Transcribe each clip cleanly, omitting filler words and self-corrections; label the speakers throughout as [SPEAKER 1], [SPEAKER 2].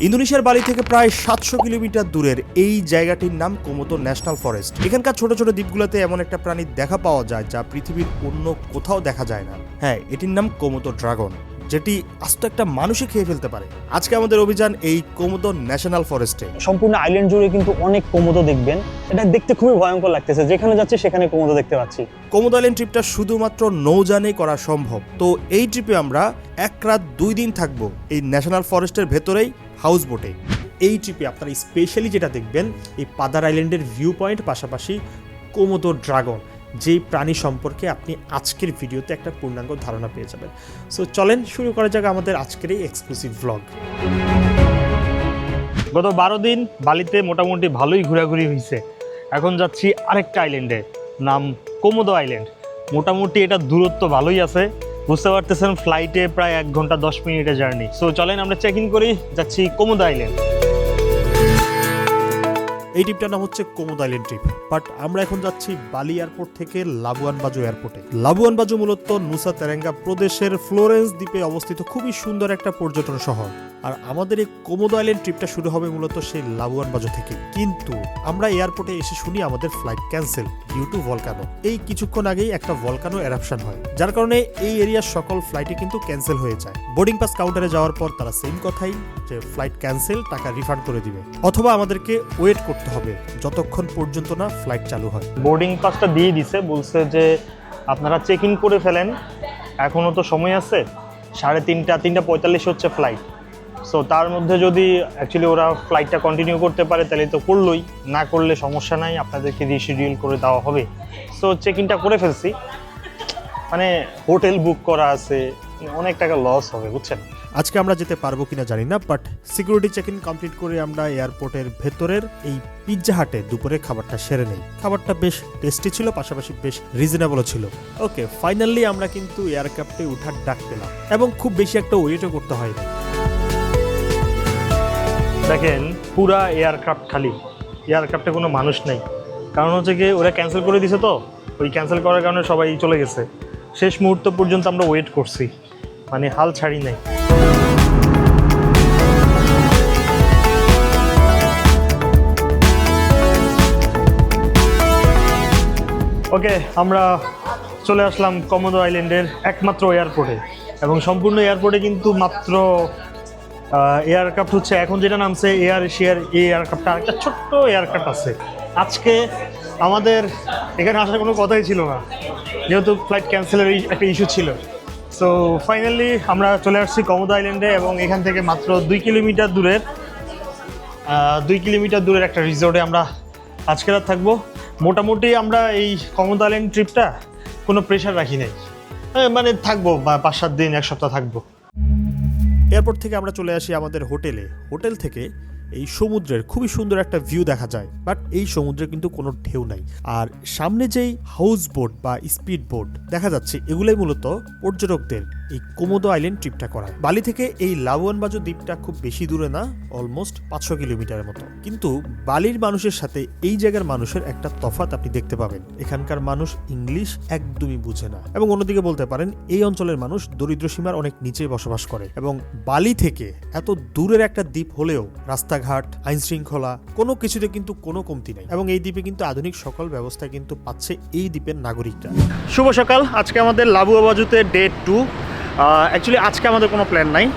[SPEAKER 1] ইন্দোনেশিয়ার বালি থেকে প্রায় 700 কিলোমিটার দূরের এই জায়গাটির নাম কোমোদো ন্যাশনাল ফরেস্ট। এখানকার ছোট ছোট দ্বীপগুলোতে এমন একটা প্রাণী দেখা পাওয়া যায় যা পৃথিবীর অন্য কোথাও দেখা যায় না। হ্যাঁ, এটির নাম কোমোদো ড্রাগন, যেটি আস্ত একটা মানুষই খেয়ে ফেলতে পারে। আজকে আমাদের অভিযান এই কোমোদো ন্যাশনাল ফরেস্টে।
[SPEAKER 2] সম্পূর্ণ আইল্যান্ড জুড়ে কিন্তু অনেক কোমোদো দেখবেন। এটা দেখতে খুবই ভয়ঙ্কর লাগতেছে, যেখানে যাচ্ছে সেখানে কোমোদো দেখতে পাচ্ছি।
[SPEAKER 1] কোমোদো আইল্যান্ড ট্রিপটা শুধুমাত্র নৌযানে করা সম্ভব। তো এই ট্রিপে আমরা 1 রাত 2 দিন থাকবো এই ন্যাশনাল ফরেস্টের ভেতরেই হাউস বোটে। এই ট্রিপে আপনারা স্পেশালি যেটা দেখবেন এই পাদার আইল্যান্ডের ভিউ পয়েন্ট, পাশাপাশি কোমোদো ড্রাগন, যেই প্রাণী সম্পর্কে আপনি আজকের ভিডিওতে একটা পূর্ণাঙ্গ ধারণা পেয়ে যাবেন। সো চলেন শুরু করা যাক আমাদের আজকের এই এক্সক্লুসিভ ভ্লগ।
[SPEAKER 3] গত 12 দিন বালিতে মোটামুটি ভালোই ঘোরাঘুরি হয়েছে। এখন যাচ্ছি আরেকটা আইল্যান্ডে, নাম কোমোদো আইল্যান্ড। মোটামুটি এটা দূরত্ব ভালোই আছে, বুঝতে পারতেছেন, ফ্লাইটে প্রায় 1 ঘন্টা 10 মিনিটের জার্নি। সো চলেন আমরা চেক ইন করি, যাচ্ছি কোমোদো আইল্যান্ড।
[SPEAKER 1] এই ট্রিপটার নাম হচ্ছে কোমোদো আইল্যান্ড ট্রিপ, বাট আমরা এখন যাচ্ছি বালি এয়ারপোর্ট থেকে লাবুয়ান বাজো এয়ারপোর্টে। লাবুয়ান বাজো মূলত নুসা তেরেঙ্গা প্রদেশের ফ্লোরেন্স দ্বীপে অবস্থিত খুবই সুন্দর একটা পর্যটন শহর। আর আমাদের এই কোমোদো আইল্যান্ড ট্রিপটা শুরু হবে মূলত সেই লাবুয়ান বাজো থেকে। কিন্তু আমরা এয়ারপোর্টে এসে শুনি আমাদের flight cancel due to volcano. এই কিছুক্ষণ আগেই একটা ভলকানো এরাপশন হয়, যার কারণে এই এরিয়ার সকল ফ্লাইটে কিন্তু ক্যান্সেল হয়ে যায়। বোর্ডিং পাস কাউন্টারে যাওয়ার পর তারা সেম কথাই, যে ফ্লাইট ক্যান্সেল, টাকা রিফান্ড করে দিবে, অথবা আমাদেরকে ওয়েট করতে হবে যতক্ষণ পর্যন্ত না ফ্লাইট চালু হয়।
[SPEAKER 3] বোর্ডিং পাসটা দিয়ে দিছে, বলছে যে আপনারা চেক ইন করে ফেলেন, এখনও তো সময় আছে, 3:30 হচ্ছে ফ্লাইট। সো তার মধ্যে যদি অ্যাকচুয়ালি ওরা ফ্লাইটটা কন্টিনিউ করতে পারে তাহলে তো করলোই, না করলে সমস্যা নাই, আপনাদেরকে রিশিডিউল করে দেওয়া হবে। সো চেক ইনটা করে ফেলছি, মানে হোটেল বুক করা আছে, অনেক টাকা লস হবে, বুঝছেন।
[SPEAKER 1] আজকে আমরা যেতে পারবো কিনা জানি না, but security check in complete করে আমরা এয়ারপোর্টের ভেতরের এই পিৎজা হাটে দুপুরে খাবারটা সেরে নেই। খাবারটা বেশ টেস্টি ছিল, পাশাপাশি বেশ রিজনেবলও ছিল। ওকে, ফাইনালি আমরা কিন্তু এয়ারক্রাফটে উঠার ডাক পেলাম, এবং খুব বেশি একটা ওয়েটও করতে হয়নি।
[SPEAKER 3] দেখেন পুরা এয়ারক্রাফট খালি, এয়ারক্রাফটে কোনো মানুষ নেই। কারণ হচ্ছে কি, ওরা ক্যান্সেল করে দিছে, তো ওই ক্যান্সেল করার কারণে সবাই চলে গেছে। শেষ মুহূর্ত পর্যন্ত আমরা ওয়েট করছি, মানে হাল ছাড়ি নাই। ওকে, আমরা চলে আসলাম কোমোদো আইল্যান্ডের একমাত্র এয়ারপোর্টে, এবং সম্পূর্ণ এয়ারপোর্টে কিন্তু মাত্র এয়ারক্রাফট হচ্ছে এখন যেটা নামছে এয়ার এশিয়ার এই এয়ারক্রাফটটা, আরেকটা ছোট্ট এয়ারক্রাফট আছে। আজকে আমাদের এখানে আসার কোনো কথাই ছিল না, যেহেতু ফ্লাইট ক্যান্সেলের একটা ইস্যু ছিল। সো ফাইনালি আমরা চলে আসছি কোমোদো আইল্যান্ডে, এবং এখান থেকে মাত্র 2 কিলোমিটার দূরের একটা রিসোর্টে আমরা আজকে রাত থাকবো। মোটামুটি আমরা এই কোমোদো আইল্যান্ড ট্রিপটা কোনো প্রেশার রাখি নাই, মানে থাকবো 5-7 দিন, 1 সপ্তাহ থাকবো।
[SPEAKER 1] এয়ারপোর্ট থেকে আমরা চলে আসি আমাদের হোটেলে। হোটেল থেকে এই সমুদ্রের খুবই সুন্দর একটা ভিউ দেখা যায়, বাট এই সমুদ্রে কিন্তু কোনো ঢেউ নাই। আর সামনে যেই হাউস বোট বা স্পিড বোট দেখা যাচ্ছে, এগুলোই মূলত পর্যটকদের এই কোমোদো আইল্যান্ড ট্রিপটা করায়। বালি থেকে এই লাবুয়ান বাজো দ্বীপটা খুব বেশি দূরে না, অলমোস্ট 500 কিলোমিটারের মতো। কিন্তু বালির মানুষের সাথে এই জায়গার মানুষের একটা তফাৎ আপনি দেখতে পাবেন। এখানকার মানুষ ইংলিশ একদমই বুঝে না, এবং অন্যদিকে বলতে পারেন এই অঞ্চলের মানুষ দরিদ্র সীমার অনেক নিচে বসবাস করে। এবং বালি থেকে এত দূরের একটা দ্বীপ হলেও রাস্তাঘাট, আইন শৃঙ্খলা, কোনো কিছুতে কিন্তু কোনো কমতি নেই, এবং এই দ্বীপে কিন্তু আধুনিক সকল ব্যবস্থা কিন্তু পাচ্ছে এই দ্বীপের নাগরিকরা।
[SPEAKER 3] শুভ সকাল, আজকে আমাদের লাবুয়া বাজুতে ডে 2। অ্যাকচুয়ালি আজকে আমাদের কোনো প্ল্যান নাই,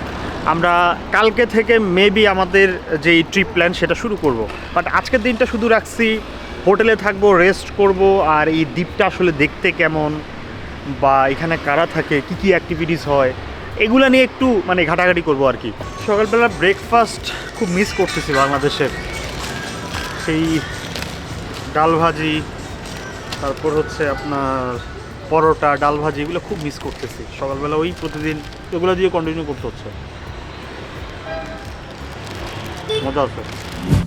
[SPEAKER 3] আমরা কালকে থেকে মেবি আমাদের যেই ট্রিপ প্ল্যান সেটা শুরু করব। বাট আজকের দিনটা শুধু রাখছি হোটেলে থাকবো, রেস্ট করব, আর এই দ্বীপটা আসলে দেখতে কেমন, বা এখানে কারা থাকে, কি কি অ্যাক্টিভিটিস হয়, এগুলা নিয়ে একটু মানে ঘাটাঘাটি করবো আর কি। সকালবেলা ব্রেকফাস্ট খুব মিস করতেছি বাংলাদেশের, সেই ডাল ভাজি, তারপর হচ্ছে আপনার পরোটা, ডাল ভাজি, এগুলো খুব মিস করতেছি। সকালবেলা ওই প্রতিদিন এগুলো দিয়ে কন্টিনিউ করতে হচ্ছে, মজা আছে।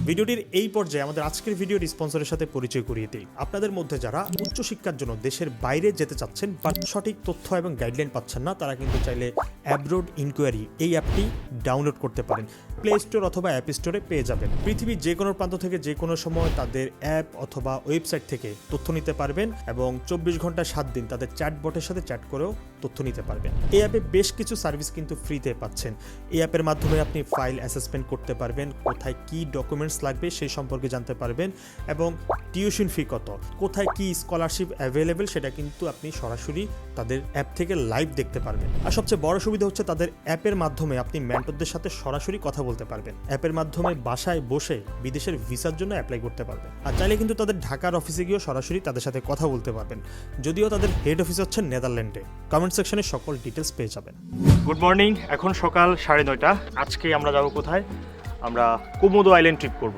[SPEAKER 1] ভিডিওটির এই পর্যায়ে আমাদের আজকের ভিডিওর স্পন্সরের সাথে পরিচয় করিয়ে দিই। আপনাদের মধ্যে যারা উচ্চশিক্ষার জন্য দেশের বাইরে যেতে চাচ্ছেন, বাট সঠিক তথ্য এবং গাইডলাইন পাচ্ছেন না, তারা কিন্তু চাইলে অ্যাব্রোড ইনকোয়ারি এই অ্যাপটি ডাউনলোড করতে পারেন। প্লে স্টোর অথবা অ্যাপ স্টোরে পেয়ে যাবেন। পৃথিবীর যে কোনো প্রান্ত থেকে যে কোনো সময় তাদের অ্যাপ অথবা ওয়েবসাইট থেকে তথ্য নিতে পারবেন এবং 24 ঘন্টা 7 দিন তাদের চ্যাটবটের সাথে চ্যাট করেও তথ্য নিতে পারবেন। এই অ্যাপে বেশ কিছু সার্ভিস কিন্তু ফ্রিতে পাচ্ছেন। এই অ্যাপের মাধ্যমে আপনি ফাইল অ্যাসেসমেন্ট করতে পারবেন, কোথায় কি ডকুমেন্টস লাগবে সেই সম্পর্কে জানতে পারবেন এবং টিউশন ফি কত, কোথায় কি স্কলারশিপ অ্যাভেলেবেল সেটা কিন্তু আপনি সরাসরি তাদের অ্যাপ থেকে লাইভ দেখতে পারবেন। আর সবচেয়ে বড় সুবিধা হচ্ছে তাদের অ্যাপের মাধ্যমে আপনি মেন্টরদের সাথে সরাসরি কথা বলতে পারবেন। অ্যাপের মাধ্যমে বাসায় বসে বিদেশের ভিসার জন্য অ্যাপ্লাই করতে পারবেন। আর চাইলে কিন্তু তাদের ঢাকার অফিসে গিয়েও সরাসরি তাদের সাথে কথা বলতে পারবেন, যদিও তাদের হেড অফিস হচ্ছে নেদারল্যান্ডে। কমেন্ট সেকশনে সকল ডিটেলস পেয়ে যাবেন।
[SPEAKER 3] গুড মর্নিং, এখন সকাল 9:30। আজকে আমরা যাব কোথায়? আমরা কোমোদো আইল্যান্ড ট্রিপ করব।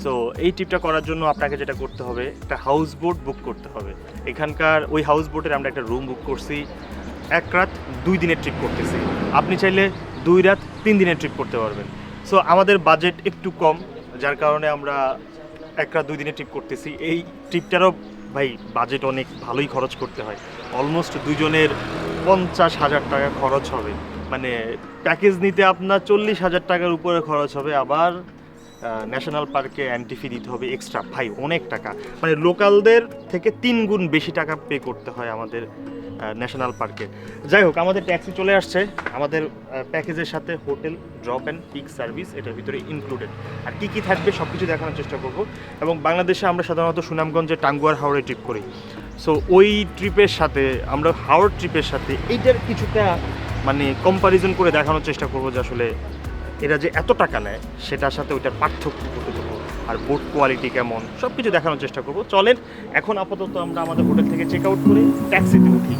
[SPEAKER 3] সো এই ট্রিপটা করার জন্য আপনাকে যেটা করতে হবে, একটা হাউস বোট বুক করতে হবে। এখানকার ওই হাউস বোটের আমরা একটা রুম বুক করছি। 1 রাত 2 দিনের ট্রিপ করতেছি। আপনি চাইলে 2 রাত 3 দিনের ট্রিপ করতে পারবেন। সো আমাদের বাজেট একটু কম, যার কারণে আমরা 1 রাত 2 দিনের ট্রিপ করতেছি। এই ট্রিপটারও ভাই বাজেট অনেক ভালোই খরচ করতে হয়। অলমোস্ট দুজনের 50,000 টাকা খরচ হবে। মানে প্যাকেজ নিতে আপনার 40,000 টাকার উপরে খরচ হবে। আবার ন্যাশনাল পার্কে এন্ট্রি ফি দিতে হবে এক্সট্রা। ভাই অনেক টাকা, মানে লোকালদের থেকে 3 গুণ বেশি টাকা পে করতে হয় আমাদের ন্যাশনাল পার্কে। যাই হোক, আমাদের ট্যাক্সি চলে আসছে। আমাদের প্যাকেজের সাথে hotel, drop and pick service এটার ভিতরে ইনক্লুডেড। আর কী কী থাকবে সব কিছু দেখানোর চেষ্টা করব। এবং বাংলাদেশে আমরা সাধারণত সুনামগঞ্জে টাঙ্গুয়ার হাওড়ে ট্রিপ করি। সো ওই ট্রিপের সাথে আমরা হাওড় ট্রিপের সাথে এইটার কিছুটা মানে কম্প্যারিজন করে দেখানোর চেষ্টা করব যে আসলে এরা যে এত টাকা নেয় সেটার সাথে ওইটার পার্থক্য কতটুকু আর বোট কোয়ালিটি কেমন সব কিছু দেখানোর চেষ্টা করব। চলেন এখন আপাতত আমরা আমাদের হোটেল থেকে চেক আউট করে ট্যাক্সিতে উঠি।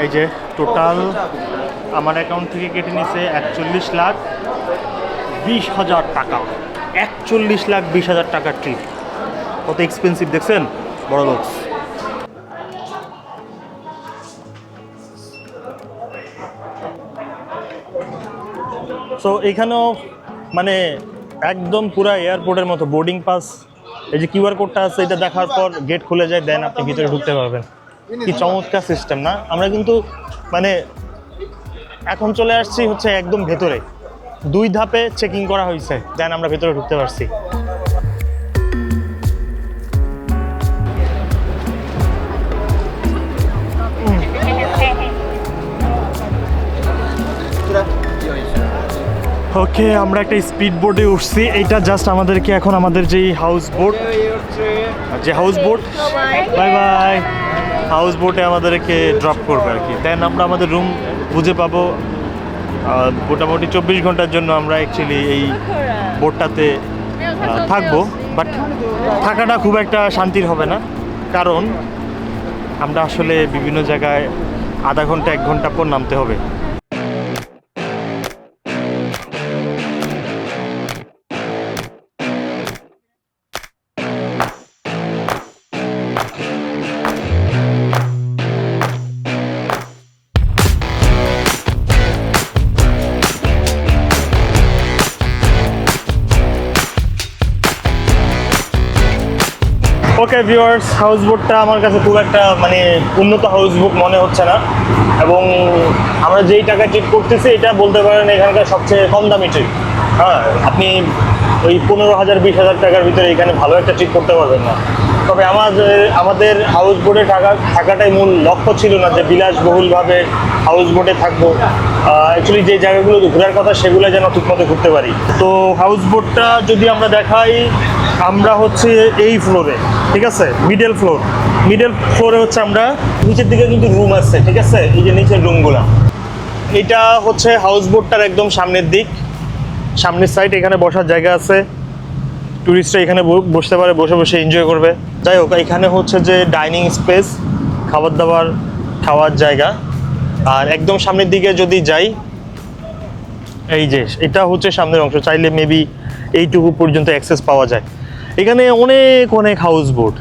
[SPEAKER 3] এই যে টোটাল আমার অ্যাকাউন্ট থেকে কেটে নিছে 41,20,000 টাকা। 41,20,000 টাকার ট্রিপ, কত এক্সপেন্সিভ দেখছেন বড় লোক। সো এখানেও মানে একদম পুরো এয়ারপোর্টের মতো বোর্ডিং পাস, এই যে কিউআর কোডটা আছে এটা দেখার পর গেট খুলে যায়, দেন আপনি ভিতরে ঢুকতে পারবেন। কি চমৎকার সিস্টেম না? আমরা কিন্তু মানে এখন চলে আসছি হচ্ছে একদম ভেতরে, 2 ধাপে চেকিং করা হয়েছে, দেন আমরা ভেতরে ঢুকতে পারছি। ওকে, আমরা একটা স্পিড বোটে উঠছি। এইটা জাস্ট আমাদেরকে এখন আমাদের যেই house boat bye bye house বোটে আমাদেরকে ড্রপ করবে আর কি। দেন আমরা আমাদের রুম বুঝে পাবো। মোটামুটি 24 ঘন্টার জন্য আমরা অ্যাকচুয়ালি এই বোটটাতে থাকবো, বাট থাকাটা খুব একটা শান্তির হবে না, কারণ আমরা আসলে বিভিন্ন জায়গায় আধা ঘন্টা 1 ঘন্টা পর নামতে হবে। ওকে ভিউয়ার্স, হাউস বোটটা আমার কাছে খুব একটা মানে উন্নত হাউস বোট মনে হচ্ছে না, এবং আমরা যেই টাকা ট্রিপ করতেছি এটা বলতে পারেন এখানকার সবচেয়ে কম দামি ট্রিপ। হ্যাঁ, আপনি ওই 15,000 20,000 টাকার ভিতরে এখানে ভালো একটা ট্রিপ করতে পারবেন না। তবে আমাদের হাউস বোটে থাকাটাই মূল লক্ষ্য ছিল না যে বিলাসবহুলভাবে হাউস বোটে থাকবো। অ্যাকচুয়ালি যে জায়গাগুলো ঘোরার কথা সেগুলো যেন ঠিকমতো ঘুরতে পারি। তো হাউস বোটটা যদি আমরা দেখাই, আমরা হচ্ছে এই ফ্লোরে, ঠিক আছে, মিডল ফ্লোরে হচ্ছে আমরা, নিচের দিকে কিন্তু রুম আছে, ঠিক আছে, এই যে নিচের রুমগুলো। এটা হচ্ছে হাউস বোটটার একদম সামনের সাইড, এখানে বসার জায়গা আছে, টুরিস্টরা এখানে বসতে পারে, বসে বসে এনজয় করবে। যাই হোক, এখানে হচ্ছে যে ডাইনিং স্পেস, খাবার দাবার খাওয়ার জায়গা। আর একদম সামনের দিকে যদি যাই, এই যে এটা হচ্ছে সামনের অংশ, চাইলে মেবি এইটুকু পর্যন্ত অ্যাক্সেস পাওয়া যায়। এখানে অনেক হাউস বোট,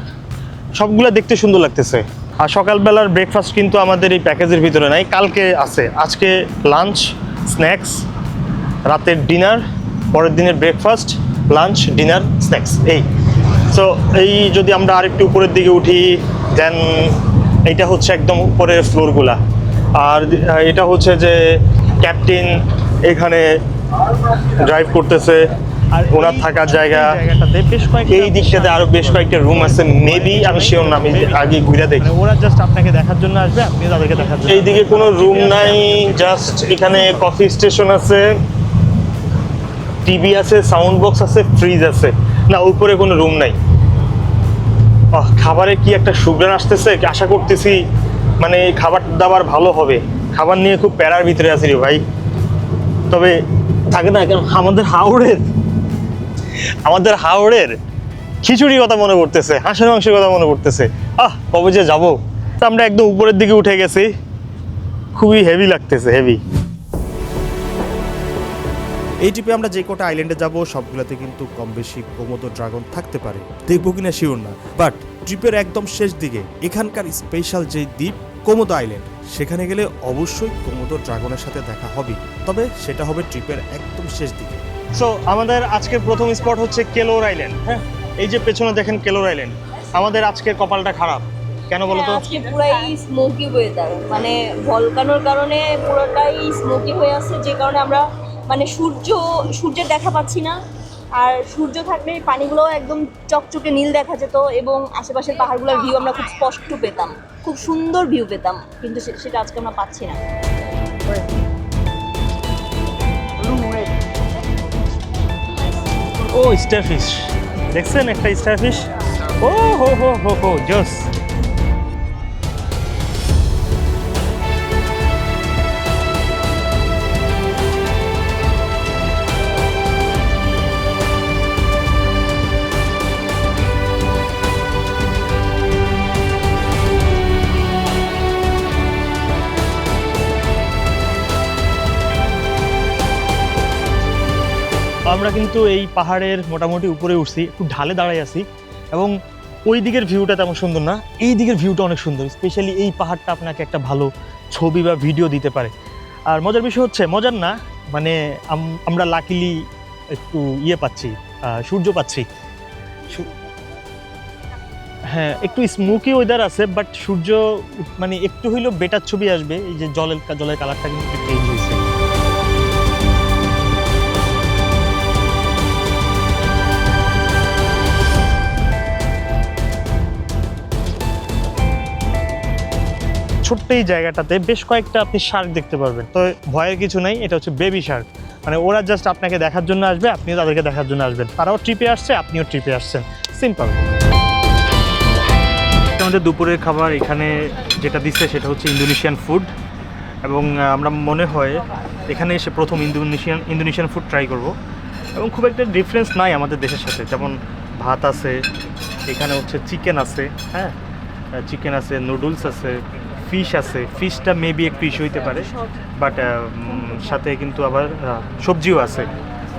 [SPEAKER 3] সবগুলো দেখতে সুন্দর লাগতেছে। আর সকালবেলার ব্রেকফাস্ট কিন্তু আমাদের এই প্যাকেজের ভিতরে নাই, কালকে আছে। আজকে লাঞ্চ, স্ন্যাক্স, রাতের ডিনার পরের দিনের ব্রেকফাস্ট, লাঞ্চ, ডিনার, স্ন্যাক্স এই। সো এই যদি আমরা আরেকটু উপরের দিকে উঠি, দেন এইটা হচ্ছে একদম উপরের ফ্লোরগুলা। আর এটা হচ্ছে যে ক্যাপ্টেন এখানে ড্রাইভ করতেছে, আর ওনার থাকার জায়গাটাতে বেশ কয়েকটা, এই দিকটাতে আরো বেশ কয়েকটা রুম আছে মেবি, আমি শিওর না, আমি আগে ঘুরে দেখি।
[SPEAKER 1] ওরা জাস্ট আপনাকে দেখার জন্য আসবে, আপনি তাদেরকে দেখার জন্য।
[SPEAKER 3] এইদিকে কোনো রুম নাই, জাস্ট এখানে কফি স্টেশন আছে, টিভি আছে, সাউন্ড বক্স আছে, ফ্রিজ আছে, না উপরে কোনো রুম নাই। খাবারে কি একটা সুঘ্রাণ আসতেছে, আশা করতেছি মানে খাবার দাবার ভালো হবে। খাবার নিয়ে খুব প্যারার ভিতরে আছি রে ভাই। তবে থাকে না আমাদের হাওড়ের খিচুড়ির কথা মনে পড়তেছে, হাঁসের মাংসের কথা মনে পড়তেছে। কবে যে যাবো। আমরা একদম উপরের দিকে উঠে গেছি, খুবই হেভি লাগতেছে, হেভি।
[SPEAKER 1] এই ট্রিপে আমরা যে কটা আইল্যান্ডে যাব সবগুলোতে কিন্তু কম বেশি কোমোদো ড্রাগন থাকতে পারে, দেখবো কিনা শিওর না। বাট ট্রিপের একদম শেষ দিকে এখানকার স্পেশাল যে দ্বীপ কোমোদো আইল্যান্ড, সেখানে গেলে অবশ্যই কোমোদো ড্রাগনের সাথে দেখা হবে, তবে সেটা হবে ট্রিপের একদম শেষ দিকে।
[SPEAKER 3] সো আমাদের আজকের প্রথম স্পট হচ্ছে কেলোর আইল্যান্ড। হ্যাঁ, এই যে পেছনে দেখেন কেলোর আইল্যান্ড। আমাদের আজকের কপালটা খারাপ, কেন বলো তো?
[SPEAKER 4] আজকে পুরাই স্মোকি ওয়েদার, মানে ভলকানোর কারণে পুরোটাই স্মোকি হয়ে আছে, যে কারণে আমরা মানে সূর্যের দেখা পাচ্ছি না। আর সূর্য থাকলে পানিগুলো একদম চকচকে নীল দেখা যেত এবং আশেপাশের পাহাড়গুলোর ভিউ আমরা খুব স্পষ্ট পেতাম, খুব সুন্দর ভিউ পেতাম, কিন্তু সেটা আজকে আমরা পাচ্ছি না।
[SPEAKER 3] ও স্টারফিশ দেখছেন, একটা স্টারফিশ। ও হো হো হো হো জোস। আমরা কিন্তু এই পাহাড়ের মোটামুটি উপরে উঠছি, একটু ঢালে দাঁড়াই আছি, এবং ওই দিকের ভিউটা তেমন সুন্দর না, এই দিকের ভিউটা অনেক সুন্দর। স্পেশালি এই পাহাড়টা আপনাকে একটা ভালো ছবি বা ভিডিও দিতে পারে। আর মজার বিষয় হচ্ছে, মজার না মানে আমরা লাকিলি একটু পাচ্ছি, সূর্য পাচ্ছি। হ্যাঁ, একটু স্মোকি ওয়েদার আছে, বাট সূর্য মানে একটু হইলেও বেটার ছবি আসবে। এই যে জলের কালারটা কিন্তু একটু চেঞ্জ হয়েছে। ছোট্ট এই জায়গাটাতে বেশ কয়েকটা আপনি শার্ক দেখতে পারবেন, তো ভয়ের কিছু নাই। এটা হচ্ছে বেবি শার্ক, মানে ওরা জাস্ট আপনাকে দেখার জন্য আসবে, আপনিও তাদেরকে দেখার জন্য আসবেন। তারাও ট্রিপে আসছে, আপনিও ট্রিপে আসছেন, সিম্পল। আমাদের দুপুরের খাবার এখানে যেটা দিচ্ছে সেটা হচ্ছে ইন্দোনেশিয়ান ফুড, এবং আমরা মনে হয় এখানে এসে প্রথম ইন্দোনেশিয়ান ফুড ট্রাই করব। এবং খুব একটা ডিফারেন্স নাই আমাদের দেশের সাথে, যেমন ভাত আছে, এখানে হচ্ছে চিকেন আছে, হ্যাঁ চিকেন আছে, নুডলস আছে, ফিশ আছে। ফিশটা মেবি একটু ইস্যু হইতে পারে, বাট সাথে কিন্তু আবার সবজিও আছে।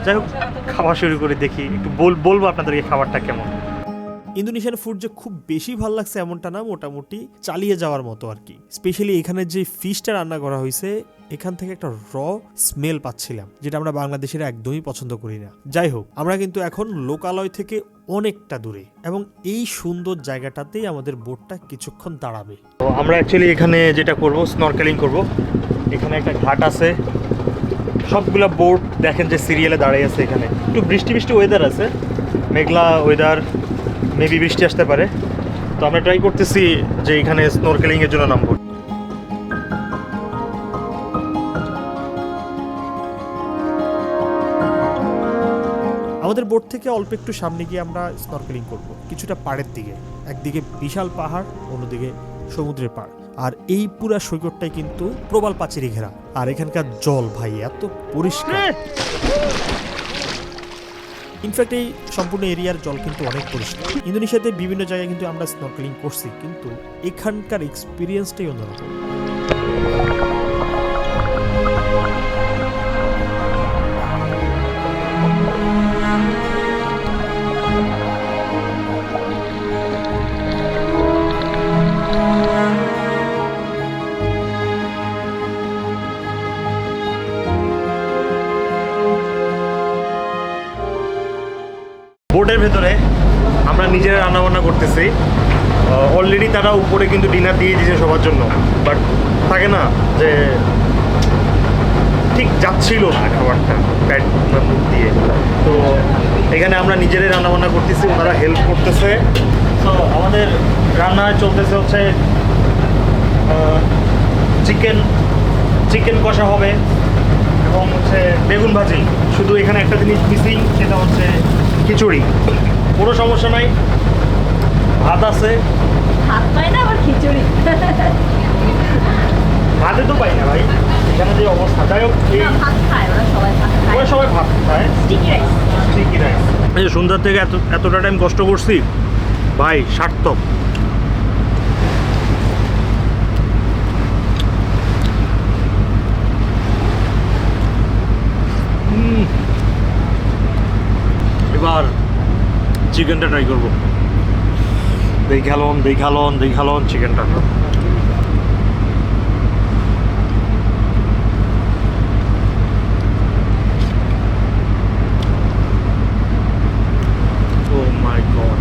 [SPEAKER 3] যাই হোক, খাওয়া শুরু করে দেখি, একটু বলবো আপনাদেরকে খাবারটা কেমন।
[SPEAKER 1] ইন্দোনেশিয়ান ফুড যে খুব বেশি ভালো লাগছে এমনটা না, মোটামুটি চালিয়ে যাওয়ার মতো আর কি। স্পেশালি এখানে যে ফিশটা রান্না করা হয়েছে, এখান থেকে একটা স্মেল পাচ্ছিলাম, যেটা আমরা বাংলাদেশের একদমই পছন্দ করি না। যাই হোক, আমরা কিন্তু এখন লোকালয় থেকে অনেকটা দূরে, এবং এই সুন্দর জায়গাটাতেই আমাদের বোটটা কিছুক্ষণ দাঁড়াবে।
[SPEAKER 3] তো আমরা অ্যাকচুয়ালি এখানে যেটা করব, স্নরকেলিং করব। এখানে একটা ঘাট আছে, সবগুলা বোট দেখেন যে সিরিয়ালে দাঁড়িয়ে আছে। এখানে একটু বৃষ্টি ওয়েদার আছে, মেঘলা ওয়েদার, মেবি বৃষ্টি আসতে পারে। তো আমরা ট্রাই করতেছি যে এখানে স্নরকেলিংয়ের জন্য নামবো।
[SPEAKER 1] আমাদের বোট থেকে অল্প একটু সামনে গিয়ে আমরা স্নরকেলিং করব, কিছুটা পাড়ের দিকে। একদিকে বিশাল পাহাড়, অন্যদিকে সমুদ্রের পাড়, আর এই পুরা সৈকতটাই কিন্তু প্রবাল পাচিরি ঘেরা। আর এখানকার জল ভাই এত পরিষ্কার, ইনফ্যাক্ট এই সম্পূর্ণ এরিয়ার জল কিন্তু অনেক পরিষ্কার। ইন্দোনেশিয়াতে বিভিন্ন জায়গায় কিন্তু আমরা স্নরকেলিং করছি, কিন্তু এখানকার এক্সপিরিয়েন্সটাই অন্যরকম।
[SPEAKER 3] বোটের ভেতরে আমরা নিজেরা রান্নাবান্না করতেছি। অলরেডি তারা উপরে কিন্তু ডিনার দিয়ে দিয়েছে সবার জন্য, বাট থাকে না যে ঠিক যাচ্ছিল না খাবারটা প্যাট মুখ দিয়ে। তো এখানে আমরা নিজেরাই রান্নাবান্না করতেছি, ওনারা হেল্প করতেছে। তো আমাদের রান্নায় চলতেছে হচ্ছে চিকেন কষা হবে এবং হচ্ছে বেগুন ভাজি। শুধু এখানে একটা জিনিস মিসিং, সেটা হচ্ছে খিচুড়ি। কোনো সমস্যা নাই, ভাত আছে।
[SPEAKER 4] ভাত পাই না, আবার খিচুড়ি।
[SPEAKER 3] ভাতে তো পাই না ভাই, এখানে যে অবস্থা। যাই হোক,
[SPEAKER 4] ভাত খায়, ওরা সবাই ভাত খায়।
[SPEAKER 3] ওরা সবাই ভাত খায়,
[SPEAKER 4] স্টিকি রাইস।
[SPEAKER 3] ঠিকই রাইস। এই যে সন্ধ্যা থেকে এতটা টাইম কষ্ট করছি ভাই, সার্থক। এবার চিকেনটা ট্রাই করবো। দেখালন চিকেনটা। Oh my god.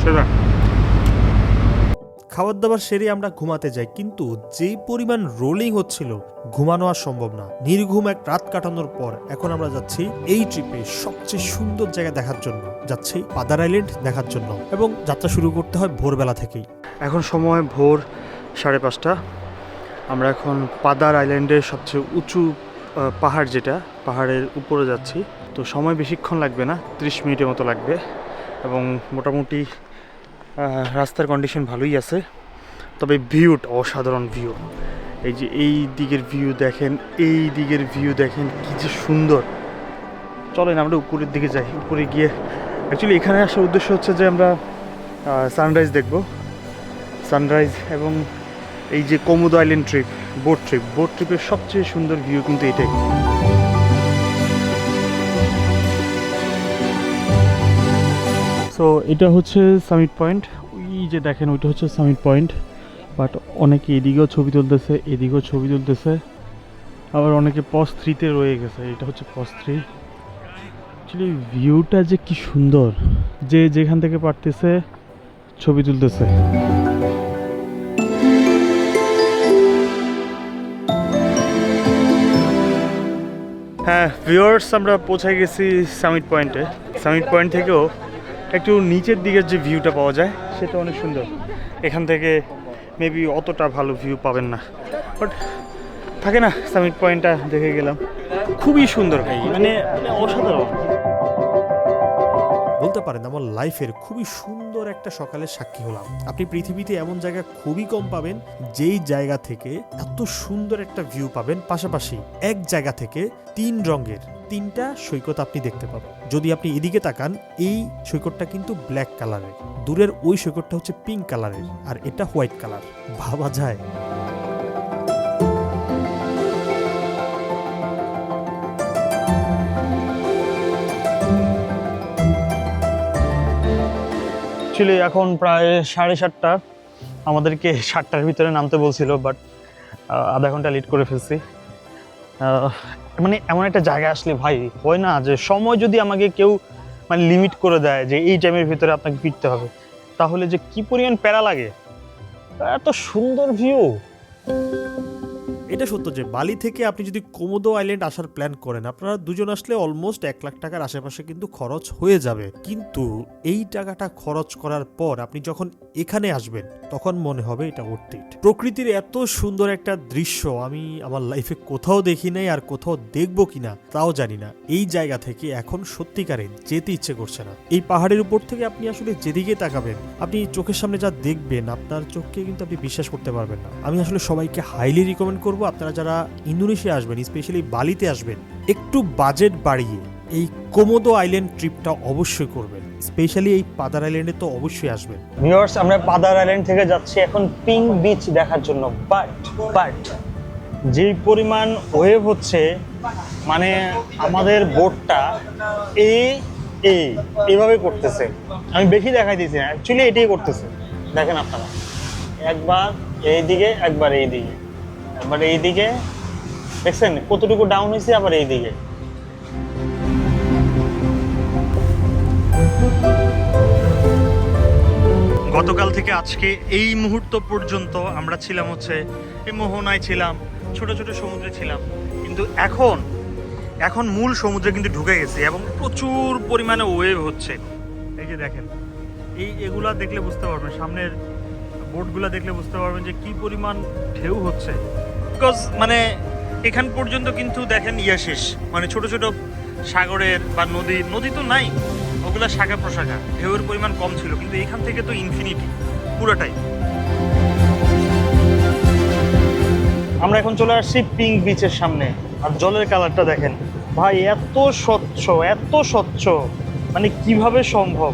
[SPEAKER 3] সেরা।
[SPEAKER 1] খাবার দাবার সেরে আমরা ঘুমাতে যাই, কিন্তু যেই পরিমাণ রোলিং হচ্ছিল ঘুমানো আর সম্ভব না। নির্ঘুম এক রাত কাটানোর পর এখন আমরা যাচ্ছি এই ট্রিপে সবচেয়ে সুন্দর জায়গা দেখার জন্য, যাচ্ছি পাদার আইল্যান্ড দেখার জন্য, এবং যাত্রা শুরু করতে হয় ভোরবেলা থেকেই।
[SPEAKER 3] এখন সময় ভোর 5:30। আমরা এখন পাদার আইল্যান্ডের সবচেয়ে উঁচু পাহাড়, যেটা পাহাড়ের উপরে যাচ্ছি। তো সময় বেশিক্ষণ লাগবে না, 30 মিনিটের মতো লাগবে, এবং মোটামুটি রাস্তার কন্ডিশন ভালোই আছে। তবে ভিউটা অসাধারণ ভিউ। এই যে এই দিকের ভিউ দেখেন, কি যে সুন্দর। চলেন আমরা উপরের দিকে যাই। উপরে গিয়ে অ্যাকচুয়ালি এখানে আসার উদ্দেশ্য হচ্ছে যে আমরা সানরাইজ দেখব, সানরাইজ। এবং এই যে কোমোদো আইল্যান্ড ট্রিপ, বোট ট্রিপের সবচেয়ে সুন্দর ভিউ কিন্তু এটাই। সো এটা হচ্ছে সামিট পয়েন্ট। ওই যে দেখেন, ওইটা হচ্ছে সামিট পয়েন্ট। বাট অনেকে এদিকেও ছবি তুলতেছে, এদিকেও ছবি তুলতেছে, আবার অনেকে পজ 3-তে রয়ে গেছে। এটা হচ্ছে পজ 3। অ্যাকচুয়ালি ভিউটা যে কি সুন্দর, যে যেখান থেকে পারতেছে ছবি তুলতেছে। হ্যাঁ ভিউয়ার্স, আমরা পৌঁছে গেছি সামিট পয়েন্টে। সামিট পয়েন্ট থেকেও একটু নিচের দিকের যে ভিউটা পাওয়া যায় সেটা অনেক সুন্দর। এখান থেকে মেবি অতটা ভালো ভিউ পাবেন না, বাট থাকে না, সামিট পয়েন্টটা দেখে গেলাম, খুবই সুন্দর ভাই, মানে অসাধারণ।
[SPEAKER 1] বলতে পারেন আমার লাইফের খুবই সুন্দর একটা সকালের সাক্ষী হলাম। আপনি পৃথিবীতে এমন জায়গা খুবই কম পাবেন যেই জায়গা থেকে এত সুন্দর একটা ভিউ পাবেন। পাশাপাশি এক জায়গা থেকে 3 রঙের 3টা সৈকত আপনি দেখতে পাবেন। যদি আপনি এদিকে তাকান, এই সৈকতটা কিন্তু ব্ল্যাক কালারের, দূরের ওই সৈকতটা হচ্ছে পিঙ্ক কালারের, আর এটা হোয়াইট কালার। ভাবা যায়।
[SPEAKER 2] অ্যাকচুয়ালি এখন প্রায় 7:30। আমাদেরকে 7টার ভিতরে নামতে বলছিল, বাট আধা ঘন্টা লেট করে ফেলছি। মানে এমন একটা জায়গায় আসলে ভাই হয় না যে সময় যদি আমাকে কেউ মানে লিমিট করে দেয় যে এই টাইমের ভিতরে আপনাকে ফিরতে হবে, তাহলে যে কি পরিমাণ প্যারা লাগে। এত সুন্দর ভিউ।
[SPEAKER 1] এটা সত্য যে বালি থেকে আপনি যদি কোমোদো আইল্যান্ড আসার প্ল্যান করেন, আপনারা দুজন আসলে অলমোস্ট 1 লাখ টাকার আশেপাশে কিন্তু খরচ হয়ে যাবে। কিন্তু এই টাকাটা খরচ করার পর আপনি যখন এখানে আসবেন তখন মনে হবে এটা ওর্থ ইট। প্রকৃতির এত সুন্দর একটা দৃশ্য আমি আমার লাইফে কোথাও দেখি নাই, আর কোথাও দেখবো কিনা তাও জানি না। এই জায়গা থেকে এখন সত্যিকারে যেতে ইচ্ছে করছে না। এই পাহাড়ের উপর থেকে আপনি আসলে যেদিকে তাকাবেন, আপনি চোখের সামনে যা দেখবেন, আপনার চোখকে কিন্তু আপনি বিশ্বাস করতে পারবেন না। আমি আসলে সবাইকে হাইলি রিকমেন্ড করবো, আপনারা যারা ইন্দোনেশিয়া আসবেন, স্পেশালি বালিতে আসবেন, একটু বাজেট বাড়িয়ে এই কোমোদো আইল্যান্ড ট্রিপটা অবশ্যই করবেন। স্পেশালি এই পাদার আইল্যান্ডে তো অবশ্যই আসবেন।
[SPEAKER 2] ভিউয়ার্স, আমরা পাদার আইল্যান্ড থেকে যাচ্ছি এখন পিঙ্ক বিচ দেখার জন্য। বাট যে পরিমাণ ওয়েভ হচ্ছে, মানে আমাদের বোটটা এইভাবে করতেছে। আমি বেশি দেখাই দিয়েছি না, অ্যাকচুয়ালি এটাই করতেছে। দেখেন আপনারা, একবার এইদিকে একবার এইদিকে, একবার এইদিকে, দেখছেন কতটুকু ডাউন হয়েছে, আবার এইদিকে।
[SPEAKER 3] গতকাল থেকে আজকে এই মুহূর্ত পর্যন্ত আমরা ছিলাম হচ্ছে এই মোহনায় ছিলাম, ছোট ছোট সমুদ্রে ছিলাম, কিন্তু এখন মূল সমুদ্রে কিন্তু ঢুকে গেছি এবং প্রচুর পরিমাণে ওয়েভ হচ্ছে। এই যে দেখেন, এগুলা দেখলে বুঝতে পারবেন, সামনের বোটগুলা দেখলে বুঝতে পারবেন যে কি পরিমাণ ঢেউ হচ্ছে। বিকজ মানে এখান পর্যন্ত কিন্তু দেখেন শেষ, মানে ছোট ছোট সাগরের বা নদী তো নাই, ওগুলা শাখা প্রশাখা, ঢেউয়ের পরিমাণ কম ছিল, কিন্তু এখান থেকে তো ইনফিনিটি পুরোটাই।
[SPEAKER 2] আমরা এখন চলে আসছি পিঙ্ক বিচের সামনে, আর জলের কালারটা দেখেন ভাই, এত স্বচ্ছ, মানে কিভাবে সম্ভব?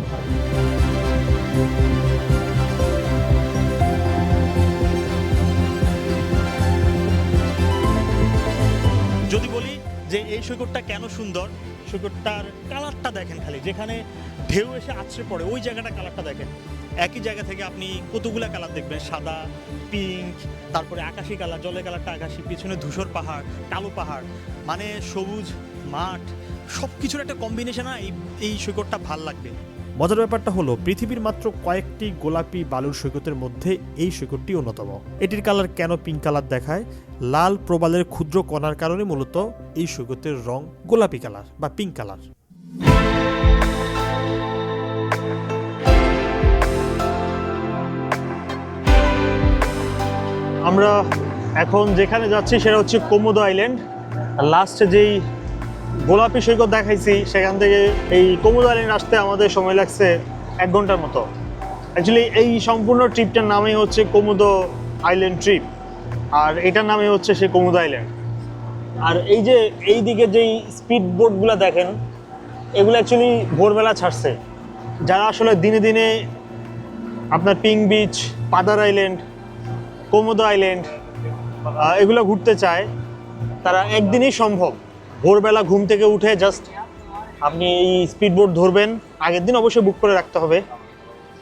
[SPEAKER 3] যদি বলি যে এই সৈকতটা কেন সুন্দর, সৈকতটার কালারটা দেখেন, খালি যেখানে ঢেউ এসে আছড়ে পড়ে ওই জায়গাটা কালারটা দেখেন। একই জায়গা থেকে আপনি কতগুলা কালার দেখবেন, সাদা, পিঙ্ক, তারপরে আকাশি কালার, জলের কালারটা আকাশি, পিছনে ধূসর পাহাড়, কালো পাহাড়, মানে সবুজ মাঠ, সব কিছুর একটা কম্বিনেশন। এই সৈকতটা ভাল লাগবে।
[SPEAKER 1] মজার ব্যাপারটা হলো পৃথিবীর মাত্র কয়েকটি গোলাপি বালুর সৈকতের মধ্যে এই সৈকতটি অন্যতম। এটির কালার কেন পিঙ্ক কালার দেখায়? লাল প্রবালের ক্ষুদ্র কণার কারণে মূলত এই সৈকতের রং গোলাপি কালার বা পিঙ্ক কালার।
[SPEAKER 2] আমরা এখন যেখানে যাচ্ছি সেটা হচ্ছে কোমোদো আইল্যান্ড। লাস্টে যেই গোলাপি সৈকত দেখাইছি সেখান থেকে এই কোমোদো আইল্যান্ড আসতে আমাদের সময় লাগছে 1 ঘন্টার মতো। অ্যাকচুয়ালি এই সম্পূর্ণ ট্রিপটার নামই হচ্ছে কোমোদো আইল্যান্ড ট্রিপ, আর এটার নামই হচ্ছে সেই কোমোদো আইল্যান্ড। আর এই যে এইদিকে যেই স্পিড বোটগুলো দেখেন, এগুলো অ্যাকচুয়ালি ভোরবেলা ছাড়ছে। যারা আসলে দিনে দিনে আপনার পিঙ্ক বিচ, পাদার আইল্যান্ড, কোমোদো আইল্যান্ড এগুলো ঘুরতে চায়, তারা একদিনই সম্ভব। ভোরবেলা ঘুম থেকে উঠে জাস্ট আপনি এই স্পিড বোট ধরবেন, আগের দিন অবশ্যই বুক করে রাখতে হবে,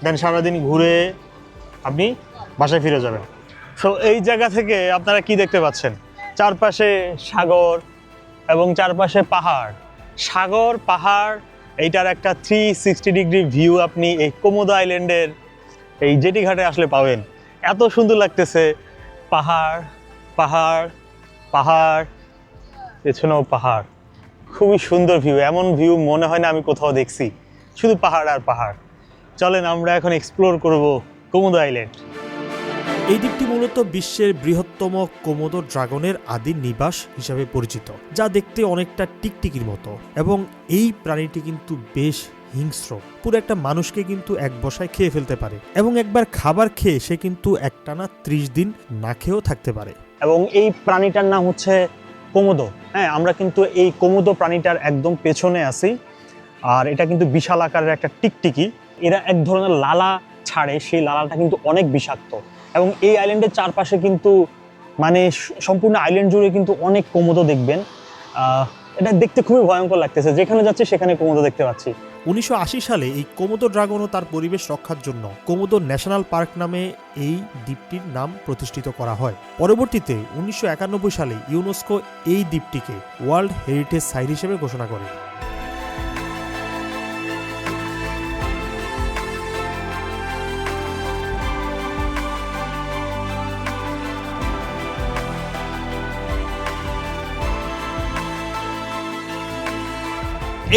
[SPEAKER 2] দেন সারাদিন ঘুরে আপনি বাসায় ফিরে যাবেন। সো এই জায়গা থেকে আপনারা কি দেখতে পাচ্ছেন? চারপাশে সাগর এবং চারপাশে পাহাড়, সাগর পাহাড়, এইটার একটা 360 ডিগ্রি ভিউ আপনি এই কোমোদো আইল্যান্ডের এই জেটি ঘাটে আসলে পাবেন। এত সুন্দর লাগতেছে, পাহাড় পাহাড় পাহাড়, পেছনেও পাহাড়, খুবই সুন্দর ভিউ। এমন ভিউ মনে হয় না আমি কোথাও দেখছি, শুধু পাহাড় আর পাহাড়। চলেন আমরা এখন এক্সপ্লোর করব কোমোদো আইল্যান্ড।
[SPEAKER 1] এই দ্বীপটি মূলত বিশ্বের বৃহত্তম কোমোদো ড্রাগনের আদি নিবাস হিসাবে পরিচিত, যা দেখতে অনেকটা টিকটিকির মতো, এবং এই প্রাণীটি কিন্তু বেশ হিংস্র। পুরো একটা মানুষকে কিন্তু এক বসায় খেয়ে ফেলতে পারে, এবং একবার খাবার খেয়ে সে কিন্তু একটানা 30 দিন না খেয়েও থাকতে পারে।
[SPEAKER 2] এবং এই প্রাণীটার নাম হচ্ছে কোমোদো। হ্যাঁ, আমরা কিন্তু এই কোমোদো প্রাণীটার একদম পেছনে আছি, আর এটা কিন্তু বিশাল আকারের একটা টিকটিকি। এরা এক ধরনের লালা ছাড়ে, সেই লালাটা কিন্তু অনেক বিষাক্ত। এবং এই আইল্যান্ডের চারপাশে কিন্তু মানে সম্পূর্ণ আইল্যান্ড জুড়ে কিন্তু অনেক কোমোদো দেখবেন। এটা দেখতে খুবই ভয়ঙ্কর লাগতেছে, যেখানে যাচ্ছে সেখানে কোমোদো দেখতে পাচ্ছি।
[SPEAKER 1] 1980 সালে এই কোমোদো ড্রাগন ও তার পরিবেশ রক্ষার জন্য কোমোদো ন্যাশনাল পার্ক নামে এই দ্বীপটির নাম প্রতিষ্ঠিত করা হয়। পরবর্তীতে 1991 সালে ইউনেস্কো এই দ্বীপটিকে ওয়ার্ল্ড হেরিটেজ সাইট হিসেবে ঘোষণা করে।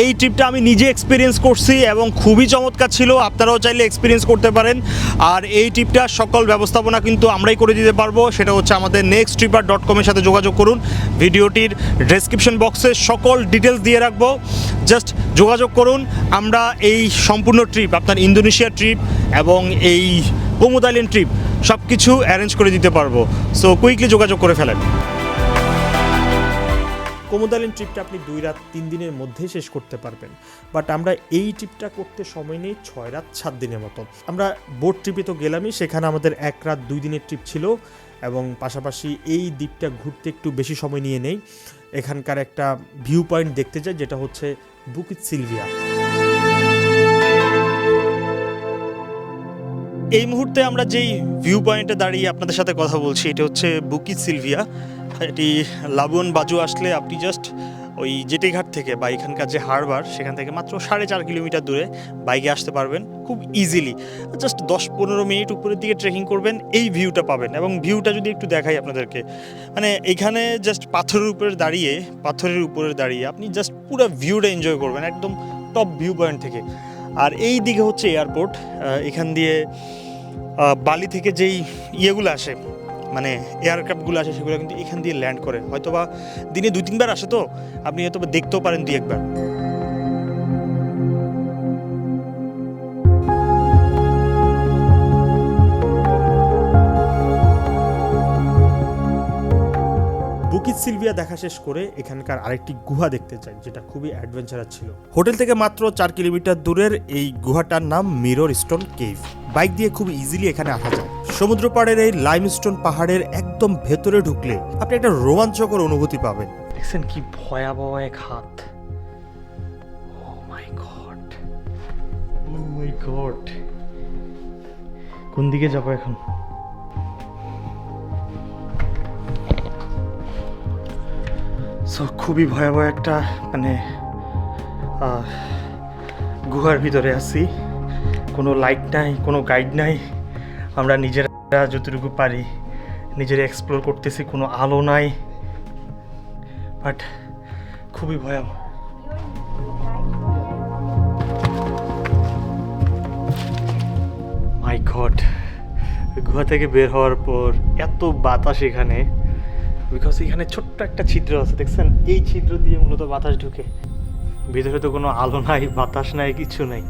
[SPEAKER 3] এই ট্রিপটা আমি নিজে এক্সপিরিয়েন্স করছি এবং খুবই চমৎকার ছিল। আপনারাও চাইলে এক্সপিরিয়েন্স করতে পারেন। আর এই ট্রিপটার সকল ব্যবস্থাপনা কিন্তু আমরাই করে দিতে পারবো। সেটা হচ্ছে আমাদের nexttripper.com-এর সাথে যোগাযোগ করুন। ভিডিওটির ডেসক্রিপশন বক্সে সকল ডিটেলস দিয়ে রাখবো, জাস্ট যোগাযোগ করুন। আমরা এই সম্পূর্ণ ট্রিপ, আপনার ইন্দোনেশিয়া ট্রিপ এবং এই কোমোদো আইল্যান্ড ট্রিপ সব কিছু অ্যারেঞ্জ করে দিতে পারবো। সো কুইকলি যোগাযোগ করে ফেলেন।
[SPEAKER 1] কোমোদো আইল্যান্ড ট্রিপটা আপনি 2 রাত 3 দিনের মধ্যে শেষ করতে পারবেন, বাট আমরা এই ট্রিপটা করতে সময় নেই 6 রাত 7 দিনের মতো। আমরা বোট ট্রিপে তো গেলামই, সেখানে আমাদের 1 রাত 2 দিনের ট্রিপ ছিল, এবং পাশাপাশি এই দ্বীপটা ঘুরতে একটু বেশি সময় নিয়ে নেই। এখানকার একটা ভিউ পয়েন্ট দেখতে যাই, যেটা হচ্ছে বুকিত সিলভিয়া।
[SPEAKER 3] এই মুহূর্তে আমরা যেই ভিউ পয়েন্টে দাঁড়িয়ে আপনাদের সাথে কথা বলছি এটা হচ্ছে বুকিত সিলভিয়া। এটি লাবুয়ান বাজু আসলে আপনি জাস্ট ওই জেটিঘাট থেকে বা এখানকার যে হারবার সেখান থেকে মাত্র 4.5 কিলোমিটার দূরে বাইকে আসতে পারবেন খুব ইজিলি। জাস্ট 10-15 মিনিট উপরের দিকে ট্রেকিং করবেন, এই ভিউটা পাবেন। এবং ভিউটা যদি একটু দেখাই আপনাদেরকে, মানে এখানে জাস্ট পাথরের উপরে দাঁড়িয়ে আপনি জাস্ট পুরো ভিউটা এনজয় করবেন একদম টপ ভিউ পয়েন্ট থেকে। আর এই দিকে হচ্ছে এয়ারপোর্ট, এখান দিয়ে বালি থেকে যেই ইয়েগুলো আসে মানে এয়ারক্রাফটগুলো আসে সেগুলো কিন্তু এখান দিয়ে ল্যান্ড করে, হয়তোবা দিনে 2-3 বার আসে, তো আপনি হয়তো দেখতেও পারেন 2-1 বার।
[SPEAKER 1] বুকিত সিলভিয়া দেখা শেষ করে এখানকার আরেকটি গুহা দেখতে চাই যেটা খুবই অ্যাডভেঞ্চারাস ছিল। হোটেল থেকে মাত্র 4 কিলোমিটার দূরের এই গুহাটার নাম মিরর স্টোন কেভ। বাইক দিয়ে খুব ইজিলি এখানে আসা যায়। সমুদ্র পাড়ের এই লাইমস্টোন পাহাড়ের একদম ভেতরে ঢুকলে আপনি একটা রোমাঞ্চকর অনুভূতি পাবেন।
[SPEAKER 3] দেখছেন কি ভয়াবহ এক হাত। ও মাই গড, কোন দিকে যাবো এখন? সো খুবই ভয়াবহ একটা মানে গুহার ভিতরে আছি, কোনো লাইট নাই, কোনো গাইড নাই। আমরা নিজেরা যতটুকু পারি নিজেরা এক্সপ্লোর করতেছি, কোনো আলো নাই, বাট খুবই ভয়াবহ। মাই গড, গুহা থেকে বের হওয়ার পর এত বাতাস এখানে, বিকজ এখানে ছোট্ট একটা ছিদ্র আছে, দেখছেন? এই ছিদ্র দিয়ে মূলত বাতাস ঢুকে। ভিতরে তো কোনো আলো নাই, বাতাস নাই, কিছু নাই।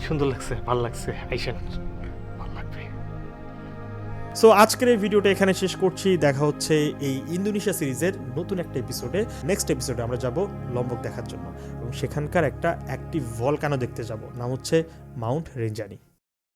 [SPEAKER 3] সুন্দর লাগছে, ভালো লাগছে, আইসেন, ভালো লাগবে।
[SPEAKER 1] সো আজকের এই ভিডিওটা এখানে শেষ করছি। দেখা হচ্ছে এই ইন্দোনেশিয়া সিরিজের নতুন একটা এপিসোডে। নেক্সট এপিসোডে আমরা যাব লম্বক দেখার জন্য এবং সেখানকার একটা অ্যাক্টিভ ভলকানো দেখতে যাব, নাম হচ্ছে মাউন্ট রেঞ্জানি।